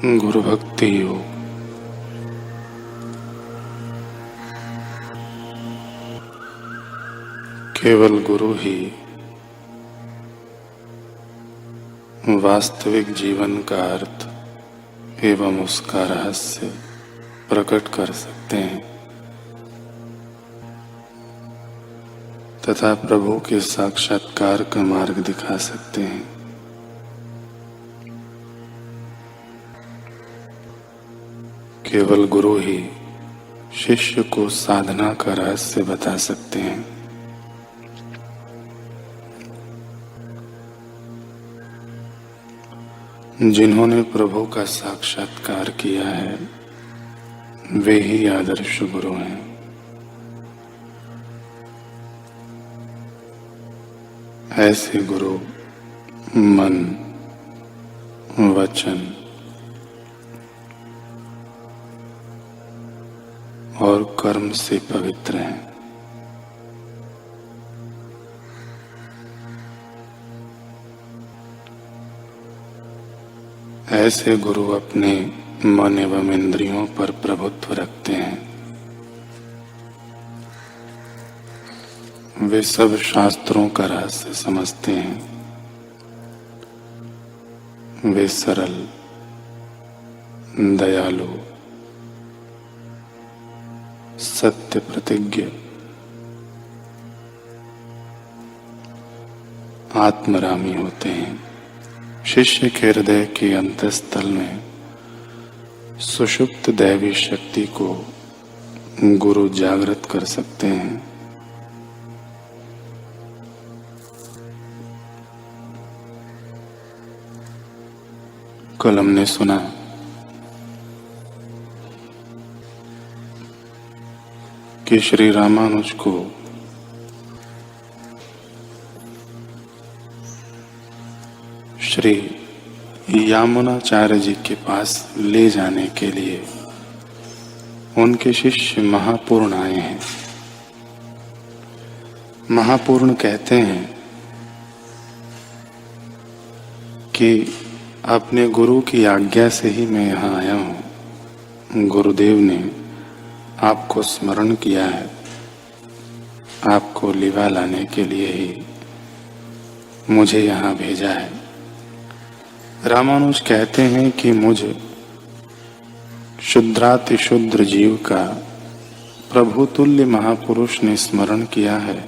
गुरु भक्ति योग। केवल गुरु ही वास्तविक जीवन का अर्थ एवं उसका रहस्य प्रकट कर सकते हैं तथा प्रभु के साक्षात्कार का मार्ग दिखा सकते हैं। केवल गुरु ही शिष्य को साधना का रहस्य बता सकते हैं। जिन्होंने प्रभु का साक्षात्कार किया है वे ही आदर्श गुरु हैं। ऐसे गुरु मन, वचन और कर्म से पवित्र हैं। ऐसे गुरु अपने मन एवं इंद्रियों पर प्रभुत्व रखते हैं। वे सब शास्त्रों का रहस्य समझते हैं। वे सरल, दयालु, सत्य प्रतिज्ञ, आत्मरामी होते हैं। शिष्य के हृदय के अंतःस्थल में सुषुप्त दैवी शक्ति को गुरु जागृत कर सकते हैं। कल हमने सुना कि श्री रामानुज को श्री यामुनाचार्य जी के पास ले जाने के लिए उनके शिष्य महापूर्ण आए हैं। महापूर्ण कहते हैं कि अपने गुरु की आज्ञा से ही मैं यहाँ आया हूँ। गुरुदेव ने आपको स्मरण किया है, आपको लिवा लाने के लिए ही मुझे यहाँ भेजा है। रामानुज कहते हैं कि मुझ शुद्राति शुद्र जीव का प्रभु तुल्य महापुरुष ने स्मरण किया है,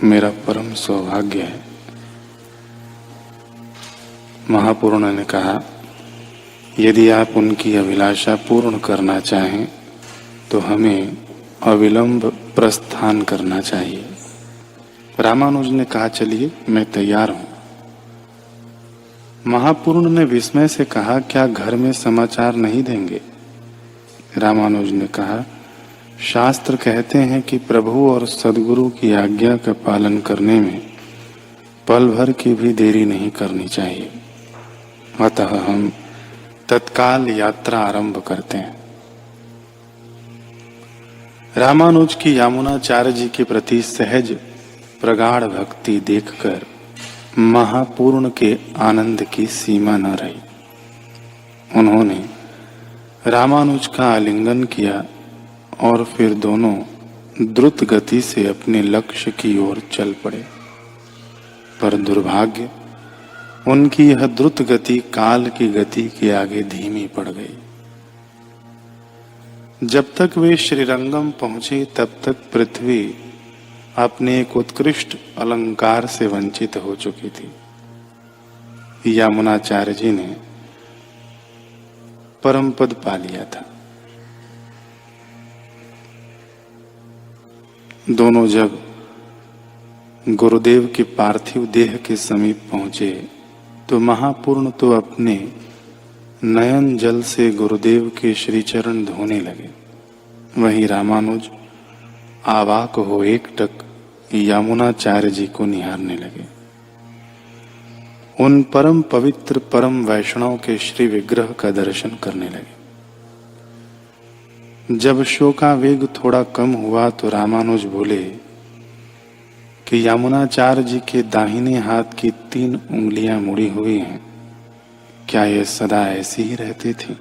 मेरा परम सौभाग्य है। महापूर्ण ने कहा, यदि आप उनकी अभिलाषा पूर्ण करना चाहें तो हमें अविलंब प्रस्थान करना चाहिए। रामानुज ने कहा, चलिए मैं तैयार हूं। महापूर्ण ने विस्मय से कहा, क्या घर में समाचार नहीं देंगे? रामानुज ने कहा, शास्त्र कहते हैं कि प्रभु और सद्गुरु की आज्ञा का पालन करने में पल भर की भी देरी नहीं करनी चाहिए। अतः हम तत्काल यात्रा आरंभ करते हैं। रामानुज की यामुनाचार्य जी के प्रति सहज प्रगाढ़ भक्ति देखकर महापूर्ण के आनंद की सीमा न रही। उन्होंने रामानुज का आलिंगन किया और फिर दोनों द्रुत गति से अपने लक्ष्य की ओर चल पड़े। पर दुर्भाग्य, उनकी यह द्रुत गति काल की गति के आगे धीमी पड़ गई। जब तक वे श्रीरंगम पहुंचे तब तक पृथ्वी अपने एक उत्कृष्ट अलंकार से वंचित हो चुकी थी। यामुनाचार्य जी ने परम पद पा लिया था। दोनों जब गुरुदेव के पार्थिव देह के समीप पहुंचे तो महापूर्ण तो अपने नयन जल से गुरुदेव के श्री चरण धोने लगे। वहीं रामानुज आवाक हो एकटक यामुनाचार्य जी को निहारने लगे। उन परम पवित्र परम वैष्णव के श्री विग्रह का दर्शन करने लगे। जब शोकावेग थोड़ा कम हुआ तो रामानुज बोले कि यामुनाचार्य जी के दाहिने हाथ की 3 उंगलियां मुड़ी हुई हैं, क्या ये सदा ऐसी ही रहती थी?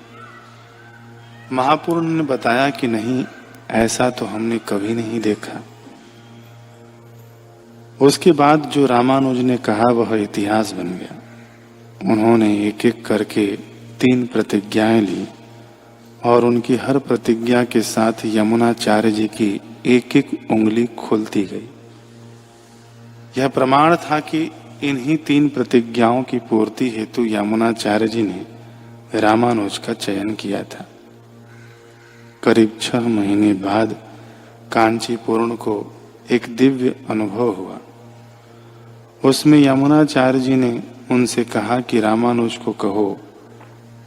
महापूर्ण ने बताया कि नहीं, ऐसा तो हमने कभी नहीं देखा। उसके बाद जो रामानुज ने कहा वह इतिहास बन गया। उन्होंने एक एक करके 3 प्रतिज्ञाएं ली और उनकी हर प्रतिज्ञा के साथ यमुनाचार्य जी की एक एक उंगली खुलती गई। यह प्रमाण था कि इन्हीं 3 प्रतिज्ञाओं की पूर्ति हेतु यमुनाचार्य जी ने रामानुज का चयन किया था। करीब 6 महीने बाद कांचीपुरण को एक दिव्य अनुभव हुआ। उसमें यमुनाचार्य जी ने उनसे कहा कि रामानुज को कहो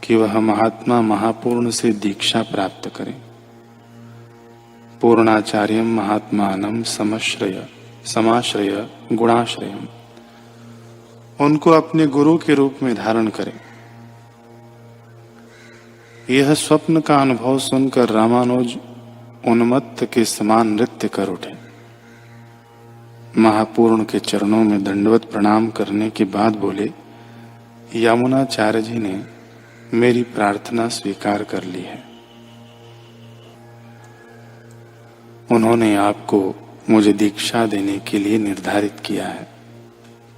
कि वह महात्मा महापूर्ण से दीक्षा प्राप्त करें। पूर्णाचार्यम महात्मानम समाश्रय गुणाश्रयम, उनको अपने गुरु के रूप में धारण करें। यह स्वप्न का अनुभव सुनकर रामानुज उन्मत्त के समान नृत्य कर उठे। महापूर्ण के चरणों में दंडवत प्रणाम करने के बाद बोले, यमुनाचार्य जी ने मेरी प्रार्थना स्वीकार कर ली है। उन्होंने आपको मुझे दीक्षा देने के लिए निर्धारित किया है।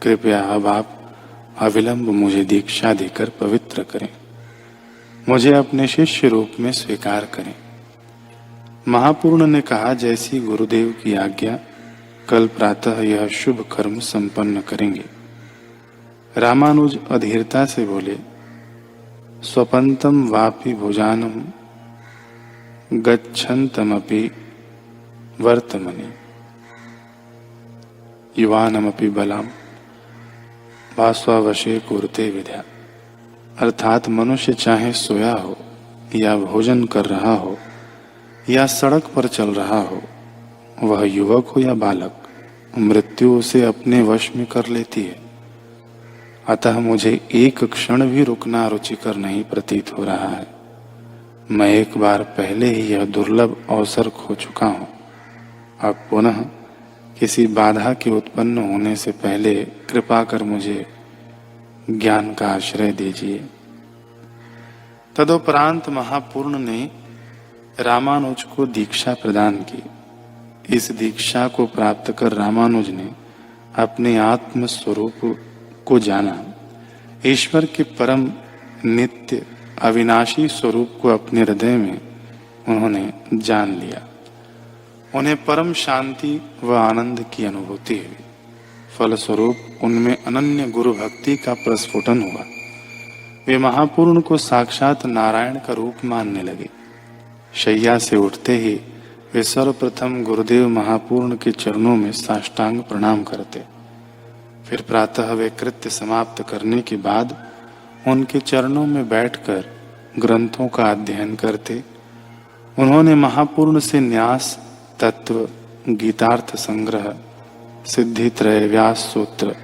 कृपया अब आप अविलंब मुझे दीक्षा देकर पवित्र करें, मुझे अपने शिष्य रूप में स्वीकार करें। महापूर्ण ने कहा, जैसी गुरुदेव की आज्ञा, कल प्रातः यह शुभ कर्म संपन्न करेंगे। रामानुज अधीरता से बोले, स्वपंतम वापि भुजानम गच्छन्तमपि वर्तमनि युवानमपि बलम वास्वावशे कुरुते विद्या। अर्थात मनुष्य चाहे सोया हो या भोजन कर रहा हो या सड़क पर चल रहा हो, वह युवक हो या बालक, मृत्यु उसे अपने वश में कर लेती है। अतः मुझे एक क्षण भी रुकना रुचिकर नहीं प्रतीत हो रहा है। मैं एक बार पहले ही यह दुर्लभ अवसर खो चुका हूँ। अब पुनः किसी बाधा के उत्पन्न होने से पहले कृपा कर मुझे ज्ञान का आश्रय दीजिए। तदुपरांत महापूर्ण ने रामानुज को दीक्षा प्रदान की। इस दीक्षा को प्राप्त कर रामानुज ने अपने आत्म स्वरूप को जाना। ईश्वर के परम नित्य अविनाशी स्वरूप को अपने हृदय में उन्होंने जान लिया। उन्हें परम शांति व आनंद की अनुभूति हुई। फलस्वरूप उनमें अनन्य गुरु भक्ति का प्रस्फुटन हुआ। वे महापूर्ण को साक्षात नारायण का रूप मानने लगे। शैया से उठते ही वे सर्वप्रथम गुरुदेव महापूर्ण के चरणों में साष्टांग प्रणाम करते। फिर प्रातः वे कृत्य समाप्त करने के बाद उनके चरणों में बैठकर ग्रंथों का अध्ययन करते। उन्होंने महापूर्ण से न्यास, तत्व, गीतार्थ संग्रह, सिद्धित्रय, व्यास सूत्र,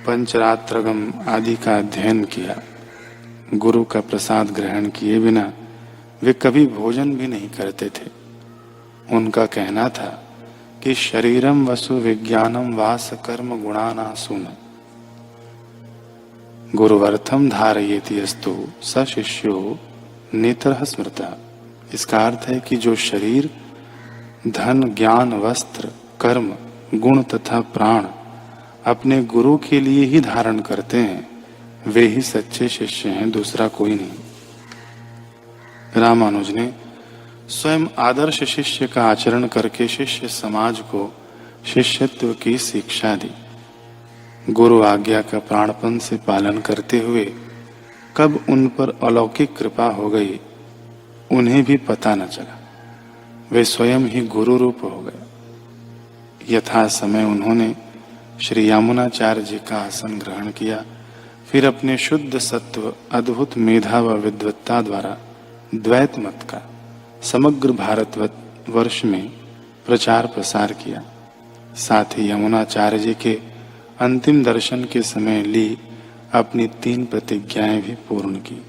पंचरात्रगम आदि का अध्ययन किया। गुरु का प्रसाद ग्रहण किए बिना वे कभी भोजन भी नहीं करते थे। उनका कहना था कि शरीरम वसु विज्ञानम वास कर्म गुणानासून गुरुवर्थम धारयेति अस्तु स शिष्यो नेत्रः स्मृतः। इसका अर्थ है कि जो शरीर, धन, ज्ञान, वस्त्र, कर्म, गुण तथा प्राण अपने गुरु के लिए ही धारण करते हैं, वे ही सच्चे शिष्य हैं, दूसरा कोई नहीं। रामानुज ने स्वयं आदर्श शिष्य का आचरण करके शिष्य समाज को शिष्यत्व की शिक्षा दी। गुरु आज्ञा का प्राणपन से पालन करते हुए कब उन पर अलौकिक कृपा हो गई, उन्हें भी पता न चला। वे स्वयं ही गुरु रूप हो गए। यथा समय उन्होंने श्री यमुनाचार्य जी का आसन ग्रहण किया। फिर अपने शुद्ध सत्व, अद्भुत मेधा व विद्वत्ता द्वारा द्वैत मत का समग्र भारतवर्ष में प्रचार प्रसार किया। साथ ही यमुनाचार्य जी के अंतिम दर्शन के समय ली अपनी 3 प्रतिज्ञाएं भी पूर्ण की।